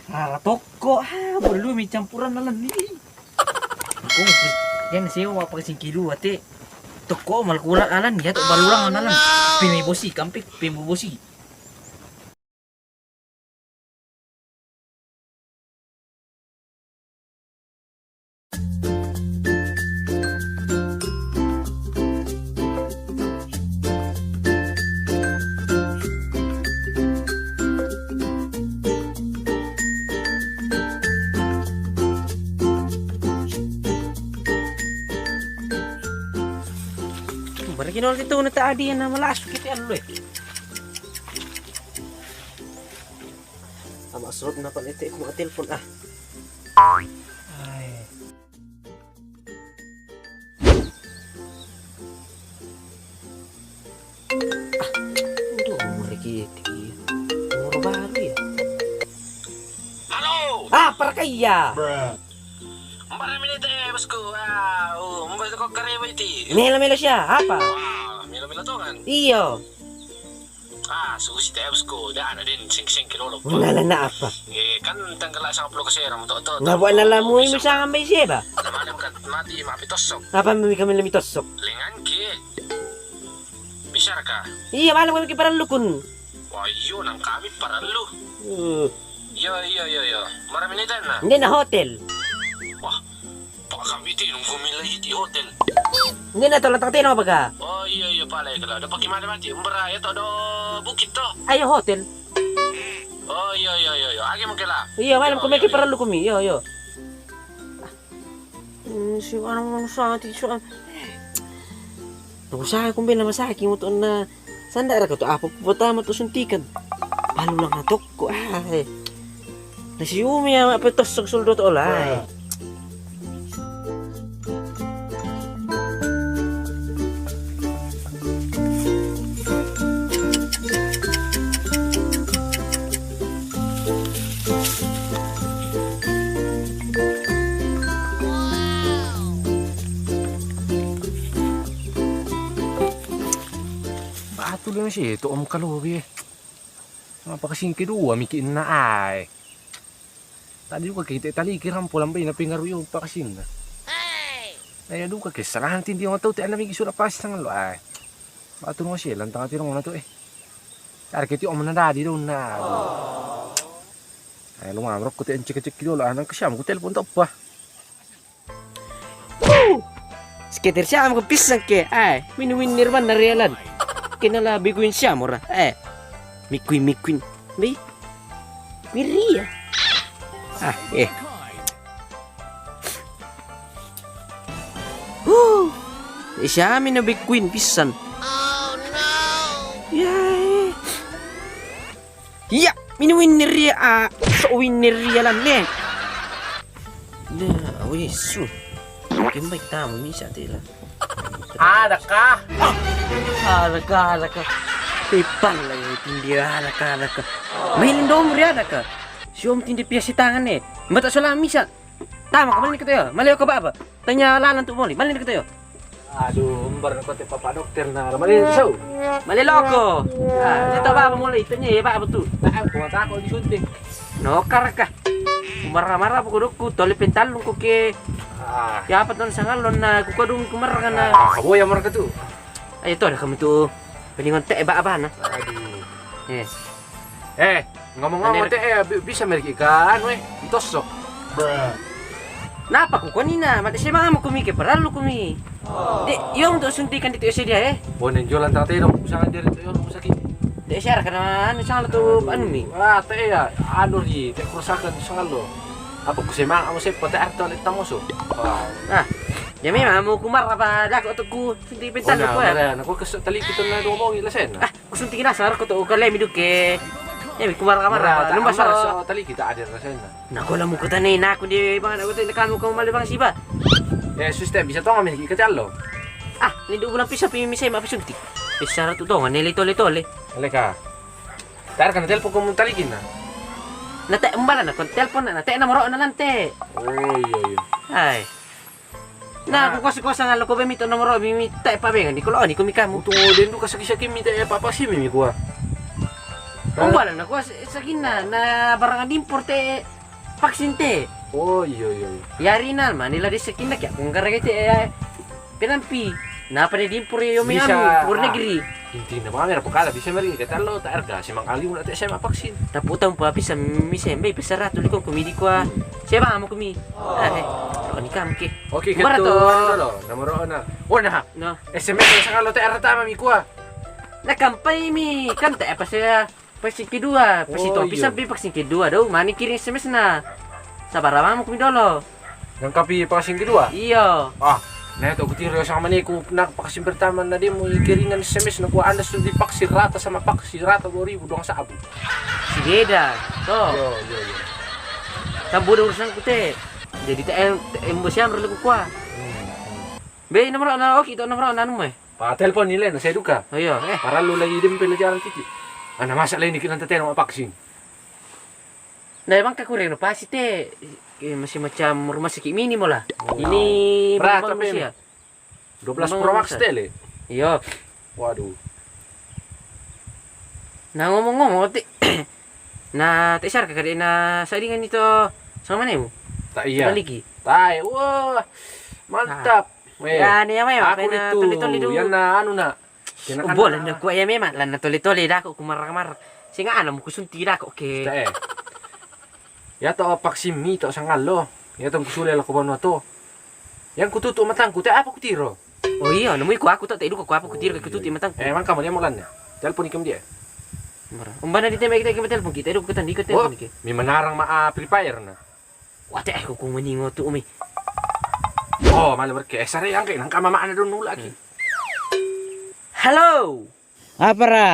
Toko bolu mi campuran nalan ni. Ako yan siya wa pag singkilu ate. Toko malkulan alan ya to balurang nalan. Pimi bosi kampik pimi bosi. Barang kinol dito na taadi na malas kita ano eh. Masrot na palit ko mga telepon ah. Ay. Aduh, mereka murah baru ya. Halo. Para kaya. Marami nito bosku. Mabalik ko kareba iti. Mela siya, apa? Mila to kan. Iyo. Susi tayo bosku. Daan na din sing kilolo. Wala na apa? Kan tanggal sa kaplo kasi ram to. Nabuan na mo yung sa ngambay siya ba? Namalam ka mati mapitosok. Apa kami lamitosok? Lingan ki. Bisar ka. Iya, malam kami kiparan lukun. Wah, yun ang kami para lu. Yo. Marami nito na. Hindi na hotel. Wah, baka kami iti nung gumila iti hotel. Hindi na to latang tino baga. Iya pala kala. Dapat gimana mati? Umbara ito do bukit to. Ayo hotel. Iya. Agi mo kala. Iya, malam kami kiparan lukumi. Yo. Si ano sa atin so. Usaha kong bila masaki mo to na sandara ka to apo puta mo to suntikan. Palo lang natok ko ay. Nasiyumi ya mapetos sa suldo to olay. Tuloy na siya, ito ang kalubi eh. Mapakasing kiduwa, mikin na ay. Tadi ko kita talikiran pulang bay na pingaru yung pakasin na. Ay, aduh ka kesalahan tindi yung tao, tiyan namin isura pas ng lo ay. Bato nung siya, lantang atin na to eh. Tara kiti om na dadi doon na. Ay, lumamarap ko tiyan cik-cik kilo lah, anang kasyam ko telepon to pa. Skater siya ko pisang ke ay minuin nirman na realan. Kinala biguin siya mura. Mikuin. May Miria. Siya amin na biguin pisan. Oh no. Yay. Minuin niria so-uin niria lang ne. Su. Mungkin baik tamu bisa tila. Ada kah? Alaka. Tipan lang yung tindi alaka. Mahilin doon mo rin alaka. Siyom tindi piyasi tangan eh. Mata sulami siya. Tama ka, malin ka tayo. Maliw ka ba? Tanya lalan to muli. Malin ka tayo. Aduh, umbar na ko te papa dokter na. Malin saw. Maliloko. Dito ba muli? Tanya ya ba to? Tahan ko matako di suntik. Nokar ka. Marah-marah po ko toli pentalong ko ke. Ya apa ton sangalon na kukadung kumarang na. Kamu yang mereka tuh. Ay ito na kami to. Peningon te ba na. Aduh. Ngomong-ngomong teh bisa milik ikan weh. Ditosok. Napa ko kanina? Mati siya mga mo kumike para lu kumi. Di, yung to suntikan dito siya dia Bonen jualan tate dong. Usaha diri to yung sakit. Di siya ka naman sang to ano mi. Teh ya anu ri teh kerusakan sangalo. Apa ko sema amo se pote arto let tamoso. Ya memang mau kumar apa dah ko to ku sunti pintan ko ya. Aku kesel tali kita na ngomong ilasen. Ku sunti nasar ko to kale mi duke. Ya mi kumar kamar Ano lumba masar sa tali kita ada rasen. Nako lamu ko tanay na ko di bang ako tin kamu ko malibang siba. System bisa to kami kita allo. Ni do bulan pisa pimisay mapisunti. Isara to dong nilito-litole. Aleka. Tar kan telepon ko mun talikin na. Nate umbala na kon telepon na nate na moro na lante. Oh iya. Ay. Na kung kasi nga loko bemito na moro bimita pa bengan di kulo ni kumikamu. Tunggu din du kasaki minta papa si mimi kuah. Umbala na ko sa gina na barangan import vaksin te. Oh iya iya. Yari na Manila di sekinak ya kung karagay te pinampi. Napa na diimpor yung may Bisa. ano, pur negeri. Hindi na mga pagkala bisa mari kita lo ta arga si mang aliw na sa vaksin. Taputang po api sa misembe pesara tuloy kong kumidi ko. Siya ba amo kumi? Ano ni kam ke? Okay, Kumara kato. to. Ano namoro na. Una. No. SMS sa kalo ta arta mami ko. Nakampay mi kanta apa saya vaksin kedua. Pasti Oh, to iya. bisa vaksin kedua daw. Mani kirim SMS na. Sa barama mo kumi dolo. Yang kapi vaksin kedua. Iyo. Nah, itu kutiro sa kamani ko nakapakasin pertama na di mo ikiringan SMS na ko andas di vaksin rata sama vaksin rata 2000 doang sa abu. Si Deda. To. Yo. Tambo urusan ko te. Jadi embo siya merlo ko kwa. Be nomor na okay to nomor na ano mo eh. Pa telepon nila na sa eduka. Ayo, Para lu lagi din pelajaran titi. Ana masalah ini kita tateno vaksin. Nah emang kakureno pa si te. Masih macam rumah sakit mini mo lah. Ini Berat memang tapi Rusia. 12 Memang Pro Max besar. tele. Iya. Waduh. Nah ngomong-ngomong te. Nah, te sar kakak na saringan itu sama mana mo? Tak iya. Lagi. Tai, wah. Mantap. Weh. Ya, ni apa ya? Aku itu. Yan na ano na. Boleh na ko ya memang lan na toli-toli dah ko kumar-kamar. Singa ano mo kusunti dah ko ke. Ta eh. Ya to vaksin mi to sangalo. Ya to kusule la ko bano to. Yang kututu matang ku apa ku tiro. Oh iya, namu ko aku tak idu ko apa ku tiro ke kututi matang. Man kamu dia molan ya. Telepon ikam dia. Umbana di temay kita ke telepon kita idu ko tan di ko Oh, telepon ke. mi manarang Free Fire na. Wate ako kung maningo to umi. Oh, malah berke. Sare yang kayak nangka mama ana don lagi. Halo. Apa ra?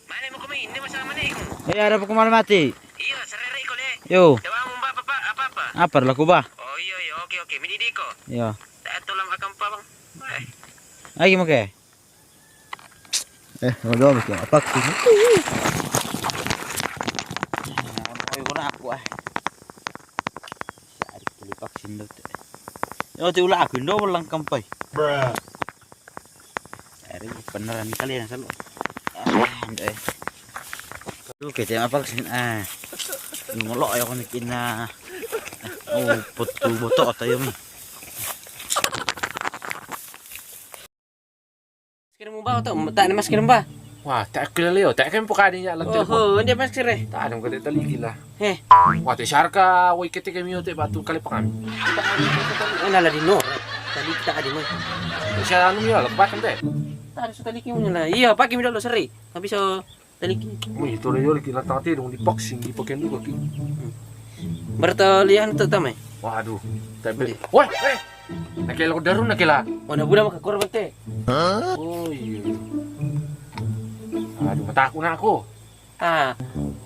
Mana mo kumain? Hindi mo sama na iko. Ada pekumal mati. Iya, sarere ko le. Yo, Dawa mo ba papa apa-apa? apa laku ba? Oh iya, oke. Mididi ko. Yo. Tak tulang akan pa bang. Lagi mo ke? Wala mo ka. Vaksin. Ay, ko na ako ah. Sari ko vaksin daw. Yo, tiula ako ndo walang kampay. Bruh. Sari beneran kalian selalu. Hindi. Oke, tema vaksin Ngolok ayo ko nikin na. Oh, putu boto tayo mi. Masker mo ba to? Tak ada masker ba? Wah, tak kira leo, tak kan pokadinya lang telepon. Oh, hindi masker eh. Tak ada kata taligi lah. Eh, Wah, te syarka, woi ketika mio te batu kali pangami. nala di no. Tadi kita ada mo. Siya anu mio, lepas kan te. Tak ada taliki mo na. Iya, pagi mi dolo sari. Tapi so taliki. Wih, itu leo kita tati dong di boxing di Pokemon juga ki. Bertalian to tamay. Waduh, tapi. Woi, nakila ko daru nakila. Oh, nabuda makakorban te. Oh iya. Aduh, matakot na ako.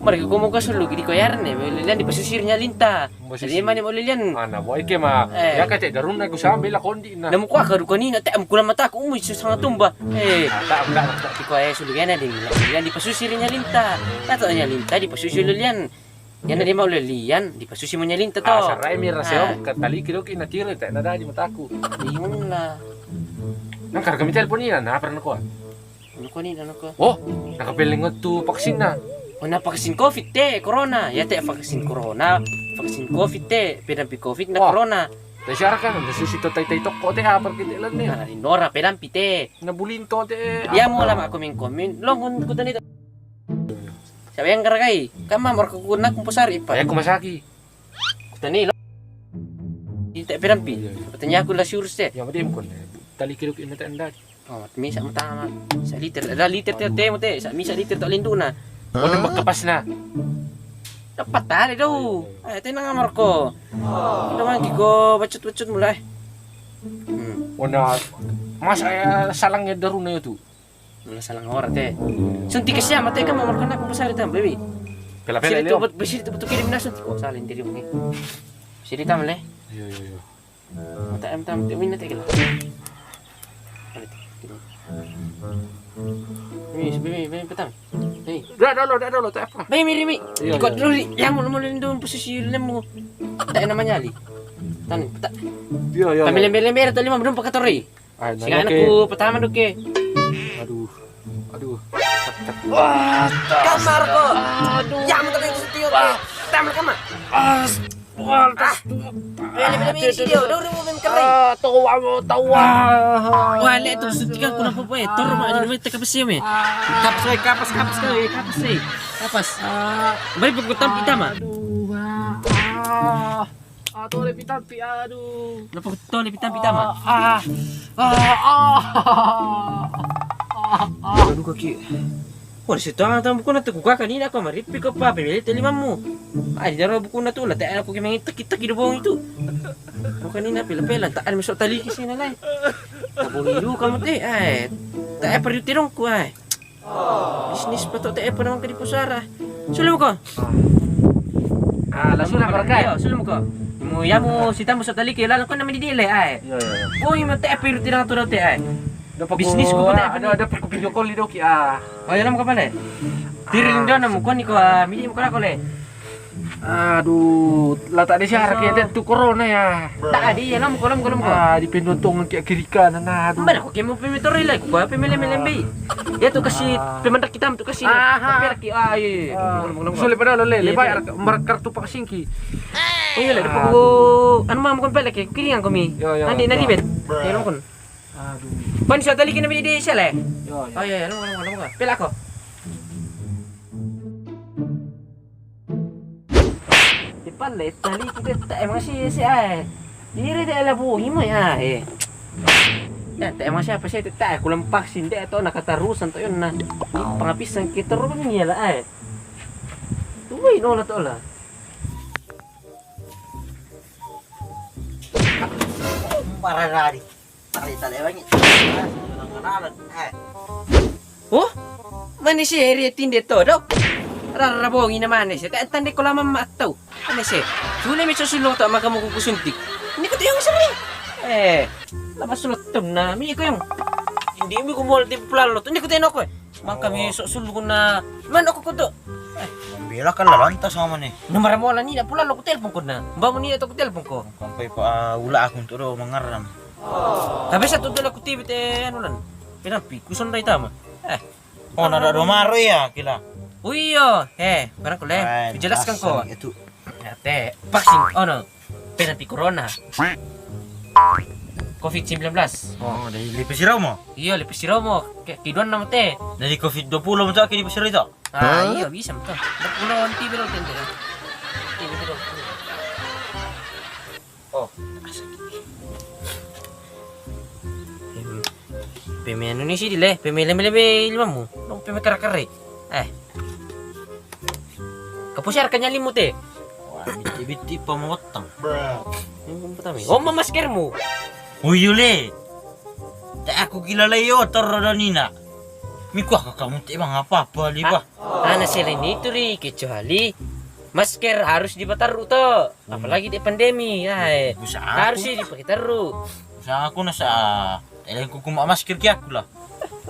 Mereka ngomong ke sulu di koyaran eh. Lilian di pesisirnya linta. Jadi mana mau lilian? Ana, boy ke ma. Ya kate daru na ko sambil kondi na. Namu ko akaru kanina te am kula mata ko umuy sa tumba. Tak Di ko ay sulu yana din. Lilian di pesisirnya linta. Tato nya linta di pesisir lilian. Yan na di mau lilian di pesisir mo nya linta to. Sarai mi raseo katali kilo ki natira tak nada di mataku. Yun la. Nang karga mi telepon ina na pernah ko. Ano ko ni ano ko? Oh, nakapiling tu vaksin na. O na vaksin COVID te, corona. Ya te vaksin corona, vaksin COVID te, pedampi COVID na Wah. corona. Te syara kan, nasusito tay tok ko te ha pergi lan ni. Na Nora pedampi te. Nabulin to te. Ya mo lam ako min komen. Longon ko tanito. Sabi ang karagay, kama marko ko na kung pasari pa. Ay kumasaki. Kutani lo. Inte pedampi. Katanya ko la sure te. Ya madim kon. Tali kilo ki na tanda. Oh, misa mo tama. Sa liter, ada liter te mo te. Sa misa liter to linduna. O na magkapas na. Dapat tali daw. Ay, ito na nga marko. Ito man ko bacot-bacot mula eh. O na mas ay salang ya daru na yo tu. Wala salang oras te. Sunti kasi matay ka mamarko na kung pasali tam, baby. Pela-pela Sili to leo. besit betul kirim nasun. Oh, salin diri mo ni. Sili tam le. Yo. Mata em tam te minat ikala. Baby, petam. Hey. Dah dulu tak apa. Baby, Rimi. Iya, Ikut iya. dulu li. Yang mo naman doon posisi mo. Tak namanya li. Tan, peta. Yo. Kami lember-lember to lima belum pakatori. Ay, Sige anakku pertama do ke. Aduh. Kamar ko. Aduh. Ya mo tayo sa tiyo. tamal kama. Bele si dia, udah mau kering. Tawa. Wala ito, suntikan ko na po eh. Toro mo, ano naman, kapas yun eh. Kapas kali, kapas eh. Kapas. Balik pagkutang pita ma. Aduh, lepitampi, aduh. Napagkutang pita ma. Aduh kaki. Wala siya ang buko na ito. Kuka kanina ko, maripi ko pa. Pimili ito liman mo. Ay, dara buko na ito. Latay ako kimang itak-itak inubong ito. Ako kanina, pila-pila. Taan mo sa talikis na lang. Nabulido ka mo ito eh. Ay, tayo pa rin tirong ko ay. Business pa to. Tayo pa naman ka di pusara. Sulam ko. Langsung na barangay. Sulam ko. Ya mo, sita mo sa talikis. Lalo ko naman didili ay. Uy, mo tayo pa rin tirang ito natin ay. Bisnis ko pa tayo. Dapat ko video call ni Doki. Oh, yan mo ka pala eh. Tiring daw na mo. Kuha ni ko, mili mo ka na ko le. Aduh, lata di siya rakyat itu corona ya. Tak ada, yan mo ko. Di pinuntungan kayak kiri kanan. Aduh. Mana ko kaya mo pimitori like ko, pimili-milimbi. Ya tu kasi pemandak kita tu kasi. Tapi ki ay. Sulit pada lo le, lebay kartu pak singki. Oh iya lah, ko ano mo ko pala kay kiringan ko mi. Andi na libet. Yan mo kon. Aduh. Pan siya tali kina di siya le. Yo. Oh iya, ano ka. Pila ko. Palit tali kita tak emang si ay. Diri dia lah buhi mo ya eh. Ya tak emang siapa sih tak aku lempasin dia atau nak katarusan tu yun na. Pangapisan kita ron niya lah ay. Tuway no la to la. Pararari. Tali banyak. Oh? Mana si area tinde to dok? Rarabongi naman eh siya. Tanda ko lamang maataw. Ano siya? Sulit may susulong to maka mo kukusuntik. Hindi ko ito yung sari. Labas sulot to na. May ko yung hindi mo kumulti plano to. Hindi ko tinok ko eh. Man kami susulong na. Man ako ko to. Bila kan lalantas sama nih. Nomor mo lang nila. Pula lo ko telepon ko na. Ba mo nila to ko telepon ko. Sampai pa ula akong turo mangaram. Tapi sa tutulak ko tibit ano lang. Pinampi. Kusun na itama. Oh, nada domaro ya kila. Uy yo. Parang ko le. Jelaskan ko. Itu. Ate, vaksin, no? Pinampi corona. COVID-19. Oh, dari lipis mo. Iya, lepis si Romo. Kiduan na mo te. Dari COVID-20 mo to kini pasiro ito. Iya, bisa mo to. Nagpulo ang TV ro tende. TV ro. Oh. Pemeno ni si dile, pemele-mele lima mo. Nung pemekarakare. Kapusar kanya limut eh. Wah, biti-biti pamotang. Yung patami. Oh, mamasker mo. Uyule. Tak aku kilala yo nina. Miku kamu te bang apa-apa li ba? Ana sila nito ri kecuali masker harus dipataruh to. Apalagi di pandemi. Harus dipakai taruh. Sa aku na sa Kailan ko kuma masker kaya aku lah.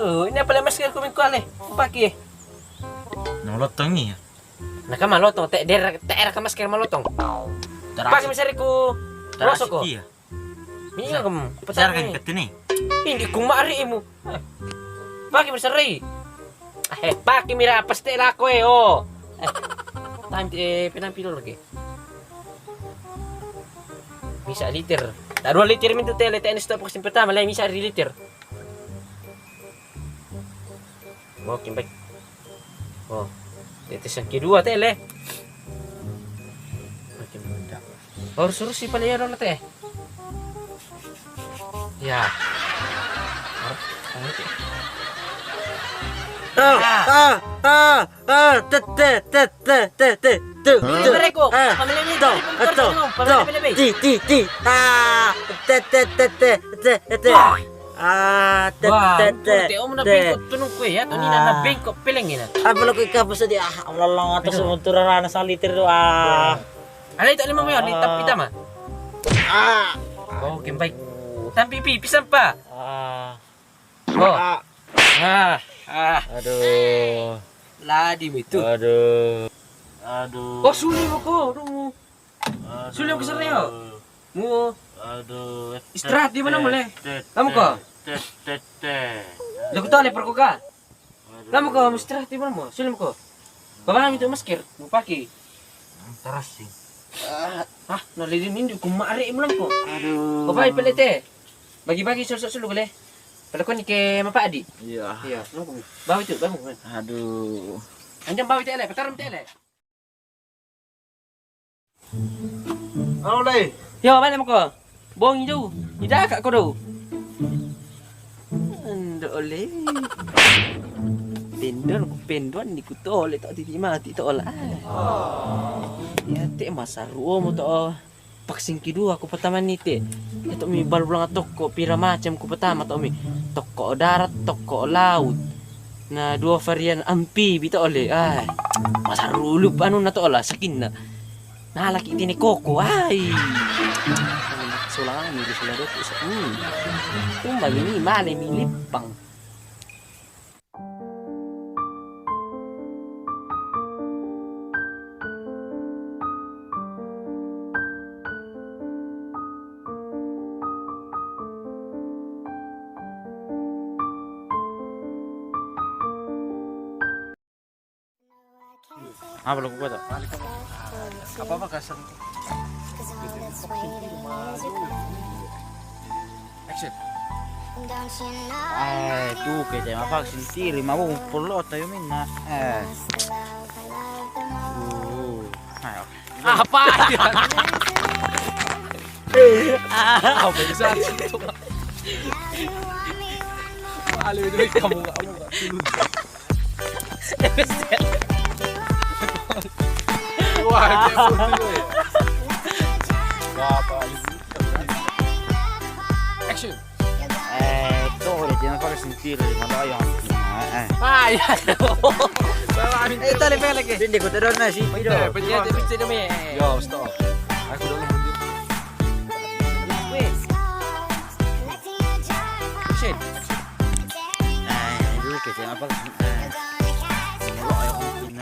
Oh, ini pala masker ko min kuale. Paki. Nolotong ni. Nakamalotong, te ka masker malotong. Paki misari ko. Roso ko. Minyo ko. Pasar kan kat ni. Hindi kung maari mo. Paki misari. Paki mira pastela ko eh, oh. Time pinampilo lagi. Bisa liter. 2 liter min to tele tenis to kasi pertama lai misa liter. Okay, baik. Oh. Tetes yang kedua tele. Makin munda. Oh, suruh si pala na te. Ya. Mereka. Apa lo kay kapos di ang lalang ato sa monturana sa liter do Alay to lima mo yun, tapi tama. Oh, okay, baik. Tapi pisan pa. Oh. Aduh. Ladi mo ito. Aduh. Oh, suli mo ko. Suli mo ko sa reyo. Mo. Aduh. Istirahat di mana mulai. Kamu ko. Lagu to lepar ko ka. Kamu ko, mo istirahat di mana mo. Suli mo ko. Babahan mo ito masker. Mo paki. Taras sih. Ah, nalilimin ko maari mo lang ko. Aduh. Bapak pelit eh. Bagi-bagi sul-sul boleh. Kalau kau ni ke mapa adi. Iya. Iya, nunggu. Bawa itu, bangun. Aduh. Anjang bawa itu elek, petaram itu elek. Ano lay? Yo, balik mo ko. Buang hijau. Tidak kak kau dah. Ando oleh. Pendon ni ku tole tak titi mati tak olah. Ya te masa ruo mo to. Paksing kedua aku pertama ni te. Itu mi bal bulang toko pira macam ku pertama to mi. Toko darat, toko laut. Nah, dua varian ampi bita oleh. Ay. Masa rulup anu na to olah sakin na. Nah, laki tini koko. Ay. Sulang mi di sulang dotu. Tumbal ini mana mi lipang. Apa lo kuat? Apa kasar? Action. Tu che ma vaksin tiri ma un pollotta io minna. Ayo. Apa ya? Apa bisa itu? Malu itu kamu nggak tulus. Wah, dia betul ya. Apa itu? Action. Tu che ma vaksin tiri ma dai anche. Ah, ya. Tali pala ke. Hindi ko tadon na si Pido. Ya, dia bisa demi. Yo, stop. Aku udah mundur. Action. Dulu che ma vaksin